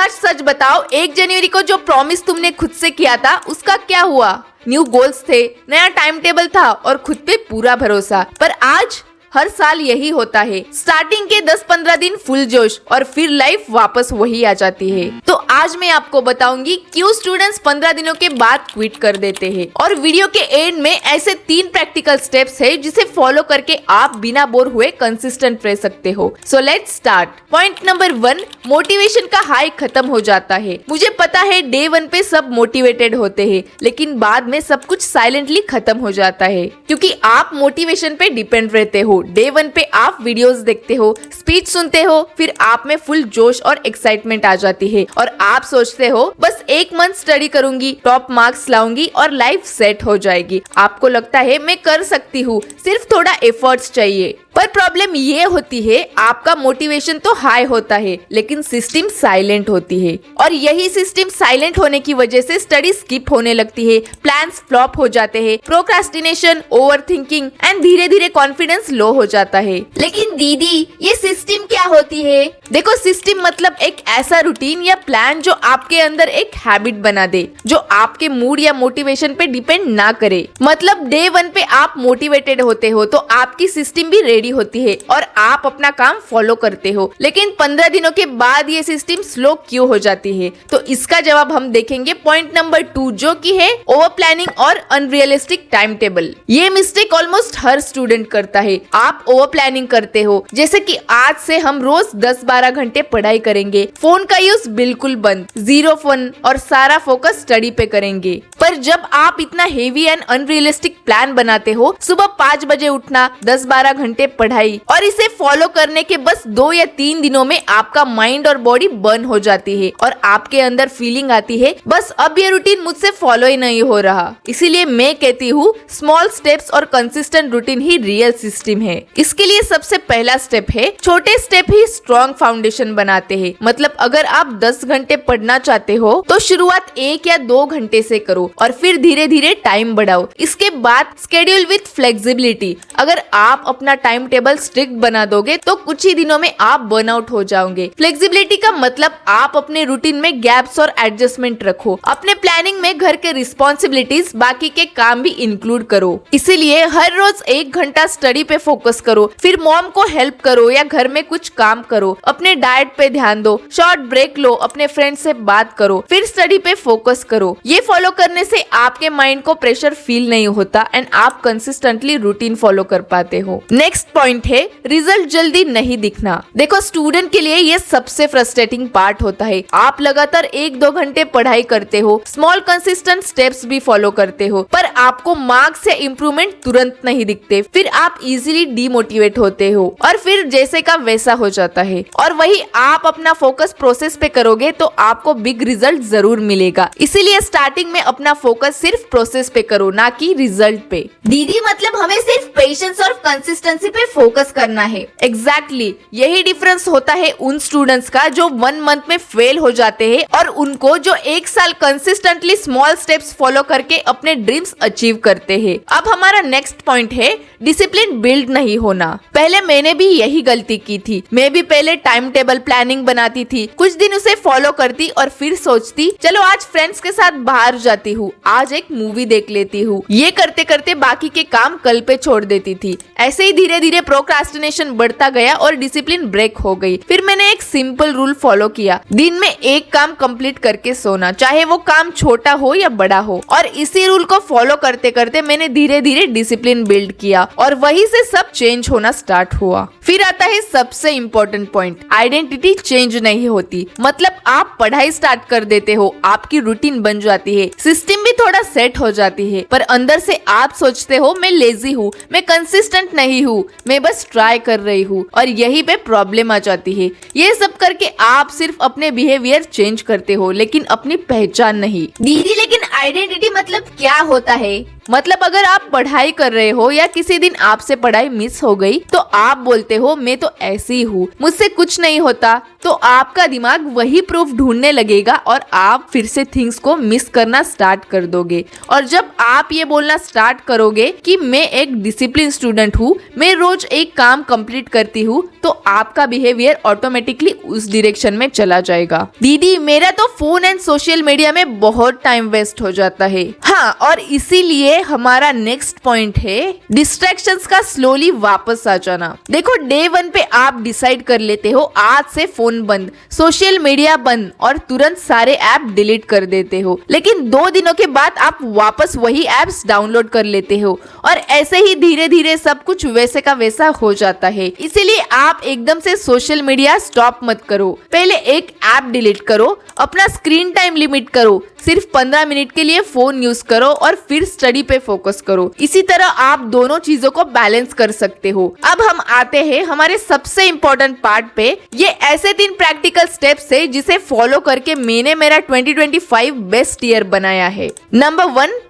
सच सच बताओ, 1 जनवरी को जो प्रॉमिस तुमने खुद से किया था उसका क्या हुआ? न्यू गोल्स थे, नया टाइम टेबल था और खुद पे पूरा भरोसा। पर आज हर साल यही होता है, स्टार्टिंग के 10-15 दिन फुल जोश और फिर लाइफ वापस वही आ जाती है। तो आज मैं आपको बताऊंगी क्यों स्टूडेंट्स 15 दिनों के बाद क्विट कर देते हैं, और वीडियो के एंड में ऐसे 3 प्रैक्टिकल स्टेप्स है जिसे फॉलो करके आप बिना बोर हुए कंसिस्टेंट रह सकते हो। So let's start. Point number 1, motivation का हाई खत्म हो जाता है। मुझे पता है डे 1 पे सब मोटिवेटेड होते हैं, लेकिन बाद में सब कुछ साइलेंटली खत्म हो जाता है, क्योंकि आप मोटिवेशन पे डिपेंड रहते हो। डे 1 पे आप वीडियोस देखते हो, स्पीच सुनते हो, फिर आप में फुल जोश और एक्साइटमेंट आ जाती है और आप सोचते हो बस 1 मंथ स्टडी करूंगी, टॉप मार्क्स लाऊंगी और लाइफ सेट हो जाएगी। आपको लगता है मैं कर सकती हूँ, सिर्फ थोड़ा एफर्ट्स चाहिए। पर प्रॉब्लम ये होती है, आपका मोटिवेशन तो हाई होता है लेकिन सिस्टम साइलेंट होती है, और यही सिस्टम साइलेंट होने की वजह से स्टडी स्किप होने लगती है, प्लान्स फ्लॉप हो जाते हैं, प्रोक्रास्टिनेशन, ओवरथिंकिंग एंड धीरे धीरे कॉन्फिडेंस लो हो जाता है। लेकिन दीदी, ये सिस्टम क्या होती है? देखो, सिस्टम मतलब एक ऐसा रूटीन या प्लान जो आपके अंदर एक हैबिट बना दे, जो आपके मूड या मोटिवेशन पे डिपेंड ना करे। मतलब डे 1 पे आप मोटिवेटेड होते हो तो आपकी सिस्टम भी रेडी होती है और आप अपना काम फॉलो करते हो, लेकिन 15 दिनों के बाद ये सिस्टम स्लो क्यों हो जाती है? तो इसका जवाब हम देखेंगे पॉइंट नंबर 2, जो की है ओवर प्लानिंग और अनरियलिस्टिक टाइम टेबल। ये मिस्टेक ऑलमोस्ट हर स्टूडेंट करता है। आप ओवर प्लानिंग करते हो, जैसे कि आज से हम रोज 10-12 घंटे पढ़ाई करेंगे, फोन का यूज बिल्कुल बंद, 0 फन और सारा फोकस स्टडी पे करेंगे। पर जब आप इतना हेवी एंड अनरियलिस्टिक प्लान बनाते हो, सुबह 5 बजे उठना, 10-12 घंटे पढ़ाई, और इसे फॉलो करने के बस 2 या 3 दिनों में आपका माइंड और बॉडी बर्न हो जाती है और आपके अंदर फीलिंग आती है बस अब ये रूटीन मुझसे फॉलो ही नहीं हो रहा। इसीलिए मैं कहती हूँ स्मॉल स्टेप्स और कंसिस्टेंट रूटीन ही रियल सिस्टम है। इसके लिए सबसे पहला स्टेप है, छोटे स्टेप ही स्ट्रॉन्ग फाउंडेशन बनाते हैं। मतलब अगर आप 10 घंटे पढ़ना चाहते हो तो शुरुआत 1 या 2 घंटे से करो और फिर धीरे धीरे टाइम बढ़ाओ। इसके बाद स्केड्यूल विथ फ्लेक्सिबिलिटी। अगर आप अपना टाइम टेबल स्ट्रिक्ट बना दोगे तो कुछ ही दिनों में आप बर्नआउट हो जाओगे। फ्लेक्सिबिलिटी का मतलब आप अपने रूटीन में गैप्स और एडजस्टमेंट रखो। अपने प्लानिंग में घर के रिस्पॉन्सिबिलिटीज, बाकी के काम भी इंक्लूड करो। इसीलिए हर रोज 1 घंटा स्टडी पे फोकस करो, फिर मॉम को हेल्प करो या घर में कुछ काम करो, अपने डाइट पे ध्यान दो, शॉर्ट ब्रेक लो, अपने फ्रेंड से बात करो, फिर स्टडी पे फोकस करो। ये फॉलो करने से आपके माइंड को प्रेशर फील नहीं होता एंड आप कंसिस्टेंटली रूटीन फॉलो कर पाते हो। नेक्स्ट पॉइंट है, रिजल्ट जल्दी नहीं दिखना। देखो, स्टूडेंट के लिए ये सबसे फ्रस्ट्रेटिंग पार्ट होता है। आप लगातार 1-2 घंटे पढ़ाई करते हो, स्मॉल कंसिस्टेंट स्टेप्स भी फॉलो करते हो, पर आपको मार्क्स या इम्प्रूवमेंट तुरंत नहीं दिखते। फिर आप इजीली डीमोटिवेट होते हो और फिर जैसे का वैसा हो जाता है। और वही आप अपना फोकस प्रोसेस पे करोगे तो आपको बिग रिजल्ट जरूर मिलेगा। इसीलिए स्टार्टिंग में अपना फोकस सिर्फ प्रोसेस पे करो, ना कि रिजल्ट पे। दीदी, मतलब हमें सिर्फ पेशेंस और कंसिस्टेंसी पे फोकस करना है। एग्जैक्टली, यही डिफरेंस होता है उन स्टूडेंट्स का जो 1 मंथ में फेल हो जाते हैं और उनको जो 1 साल कंसिस्टेंटली स्मॉल स्टेप्स फॉलो करके अपने ड्रीम्स अचीव करते हैं। अब हमारा नेक्स्ट पॉइंट है, डिसिप्लिन बिल्ड नहीं होना। पहले मैंने भी यही गलती की थी। मैं भी पहले टाइम टेबल प्लानिंग बनाती थी, कुछ दिन उसे फॉलो करती और फिर सोचती चलो आज फ्रेंड्स के साथ बाहर जाती हूँ, आज एक मूवी देख लेती हूँ। ये करते करते बाकी के काम कल पे छोड़ देती थी। ऐसे ही धीरे धीरे प्रोक्रास्टिनेशन बढ़ता गया और डिसिप्लिन ब्रेक हो गई। फिर मैंने एक सिंपल रूल फॉलो किया, दिन में एक काम कंप्लीट करके सोना, चाहे वो काम छोटा हो या बड़ा हो। और इसी रूल को फॉलो करते करते मैंने धीरे धीरे डिसिप्लिन बिल्ड किया और वहीं से सब चेंज होना स्टार्ट हुआ। फिर आता है सबसे इम्पोर्टेंट पॉइंट, आइडेंटिटी चेंज नहीं होती। मतलब आप पढ़ाई स्टार्ट कर देते हो, आपकी रूटीन बन जाती है, सिस्टम भी थोड़ा सेट हो जाती है, पर अंदर से आप सोचते हो मैं लेजी हूँ, मैं कंसिस्टेंट नहीं हूँ, मैं बस ट्राई कर रही हूँ। और यही पे प्रॉब्लम आ जाती है। ये सब करके आप सिर्फ अपने बिहेवियर चेंज करते हो लेकिन अपनी पहचान नहीं। दीदी, लेकिन आइडेंटिटी मतलब क्या होता है? मतलब अगर आप पढ़ाई कर रहे हो या किसी दिन आपसे पढ़ाई मिस हो गई तो आप बोलते हो मैं तो ऐसी हूँ, मुझसे कुछ नहीं होता। तो आपका दिमाग वही प्रूफ ढूंढने लगेगा और आप फिर से थिंग्स को मिस करना स्टार्ट कर दोगे। और जब आप ये बोलना स्टार्ट करोगे कि मैं एक डिसिप्लिन स्टूडेंट हूँ, मैं रोज एक काम कंप्लीट करती हूँ, तो आपका बिहेवियर ऑटोमेटिकली उस डायरेक्शन में चला जाएगा। दीदी मेरा तो फोन एंड सोशल मीडिया में बहुत टाइम वेस्ट हो जाता है। हाँ, और इसीलिए हमारा नेक्स्ट पॉइंट है डिस्ट्रैक्शंस का स्लोली वापस आ जाना। देखो, डे 1 पे आप डिसाइड कर लेते हो आज से फोन बंद, सोशल मीडिया बंद और तुरंत सारे ऐप डिलीट कर देते हो। लेकिन 2 दिनों के बाद आप वापस वही ऐप्स डाउनलोड कर लेते हो और ऐसे ही धीरे धीरे सब कुछ वैसे का वैसा हो जाता है। इसीलिए आप एकदम से सोशल मीडिया स्टॉप मत करो। पहले एक ऐप डिलीट करो, अपना स्क्रीन टाइम लिमिट करो, सिर्फ 15 मिनट के लिए फोन यूज करो और फिर स्टडी पे फोकस करो। इसी तरह आप दोनों चीजों को बैलेंस कर सकते हो। अब हम आते हैं हमारे सबसे इम्पोर्टेंट पार्ट पे। ये ऐसे 3 प्रैक्टिकल स्टेप्स है जिसे फॉलो करके मैंने मेरा 2025 बेस्ट ईयर बनाया है। Number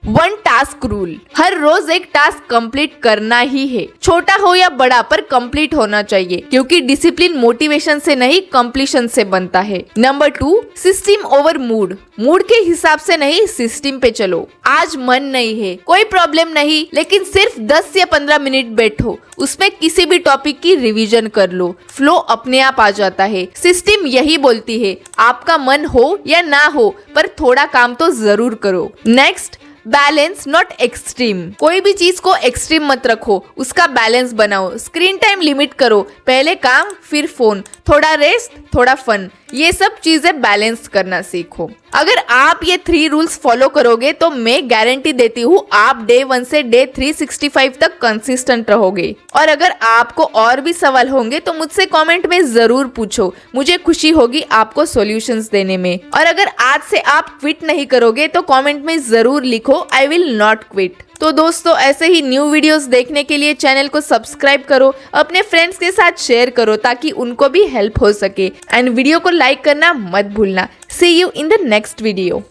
1 task rule. हर रोज एक टास्क कंप्लीट करना ही है, छोटा हो या बड़ा, पर कंप्लीट होना चाहिए, क्योंकि डिसिप्लिन मोटिवेशन से नहीं कंप्लीशन से बनता है। Number 2 system over mood. Mood के हिसाब से नहीं, सिस्टम पे चलो। आज मन नहीं है, कोई प्रॉब्लम नहीं, लेकिन सिर्फ 10 या 15 मिनट बैठो, उसमें किसी भी टॉपिक की रिवीजन कर लो, फ्लो अपने आप आ जाता है। सिस्टम यही बोलती है, आपका मन हो या ना हो, पर थोड़ा काम तो जरूर करो। Next, balance not extreme. कोई भी चीज को एक्सट्रीम मत रखो, उसका बैलेंस बनाओ। स्क्रीन टाइम लिमिट करो, पहले काम फिर फोन, थोड़ा रेस्ट थोड़ा फन, ये सब चीजें बैलेंस करना सीखो। अगर आप ये 3 रूल्स फॉलो करोगे तो मैं गारंटी देती हूँ आप डे 1 से डे 365 तक कंसिस्टेंट रहोगे। और अगर आपको और भी सवाल होंगे तो मुझसे कमेंट में जरूर पूछो, मुझे खुशी होगी आपको सॉल्यूशंस देने में। और अगर आज से आप क्विट नहीं करोगे तो कमेंट में जरूर लिखो आई विल नॉट क्विट। तो दोस्तों, ऐसे ही न्यू वीडियोस देखने के लिए चैनल को सब्सक्राइब करो, अपने फ्रेंड्स के साथ शेयर करो ताकि उनको भी हेल्प हो सके, एंड वीडियो को लाइक करना मत भूलना। See you in the next video.